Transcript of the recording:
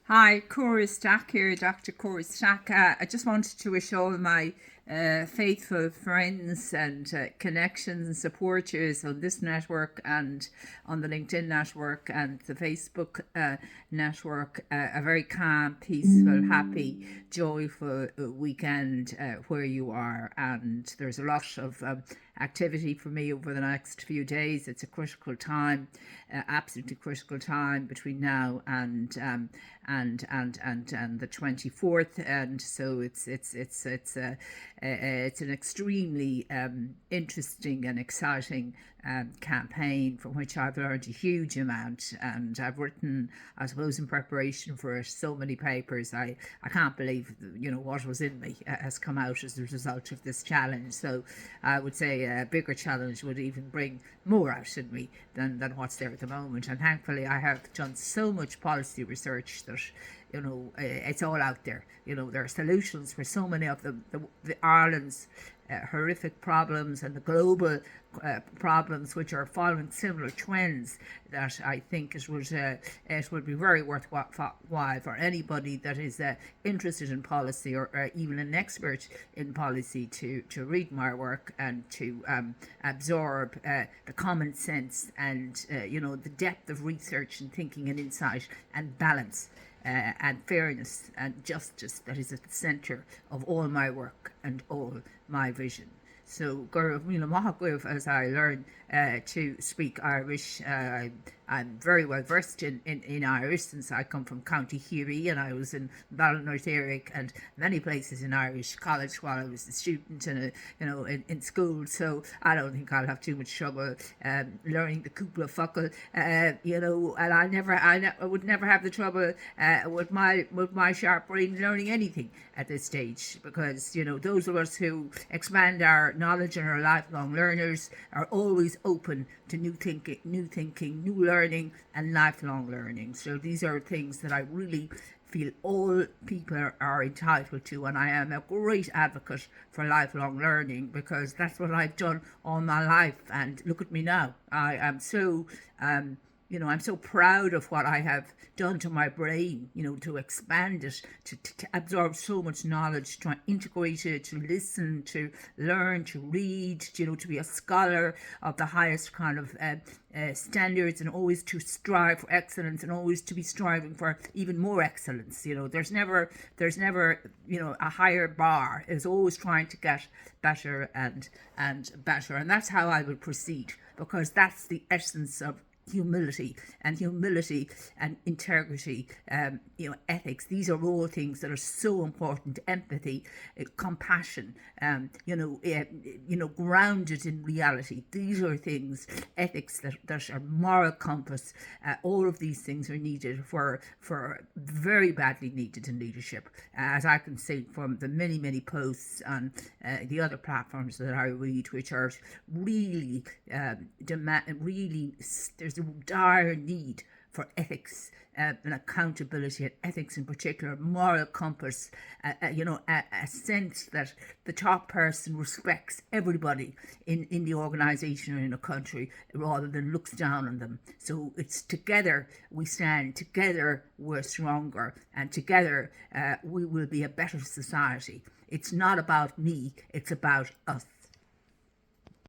Hi, Cora Stack here, Dr. Cora Stack. I just wanted to wish all my faithful friends and connections and supporters on this network and on the LinkedIn network and the Facebook network a very calm, peaceful, happy, joyful weekend where you are. And there's a lot of activity for me over the next few days. It's a critical time, absolutely critical time between now and the 24th, and so it's an extremely interesting and exciting campaign from which I've learned a huge amount, and I've written, I suppose, in preparation for it, so many papers. I can't believe what was in me has come out as a result of this challenge. So I would say a bigger challenge would even bring more out in me than what's there at the moment. And thankfully, I have done so much policy research that it's all out there. There are solutions for so many of the Ireland's horrific problems and the global problems which are following similar trends, that I think it would be very worthwhile for anybody that is interested in policy, or even an expert in policy, to read my work and to absorb the common sense and the depth of research and thinking and insight and balance and fairness and justice that is at the centre of all my work and all my vision. So, as I learn to speak Irish, I'm very well versed in Irish, since I come from County Kerry, and I was in Ballinasloe and many places in Irish college while I was a student and in school. So I don't think I'll have too much trouble learning the Cúpla Focal, and I would never have the trouble with my sharp brain learning anything at this stage, because those of us who expand our knowledge and are lifelong learners are always open to new thinking, new learning, and lifelong learning. So these are things that I really feel all people are entitled to, and I am a great advocate for lifelong learning, because that's what I've done all my life. And look at me now. I am so I'm so proud of what I have done to my brain, to expand it, to absorb so much knowledge, to integrate it, to listen, to learn, to read, to be a scholar of the highest kind of standards, and always to strive for excellence, and always to be striving for even more excellence. There's never a higher bar. It's always trying to get better and better, and that's how I would proceed, because that's the essence of humility and integrity, ethics. These are all things that are so important. Empathy, compassion, grounded in reality. These are things, ethics that are moral compass. All of these things are needed for very badly needed in leadership, as I can see from the many posts on the other platforms that I read, which are really there's a dire need for ethics and accountability, and ethics in particular, moral compass, a sense that the top person respects everybody in the organisation or in a country, rather than looks down on them. So it's together we stand, together we're stronger, and together we will be a better society. It's not about me, it's about us.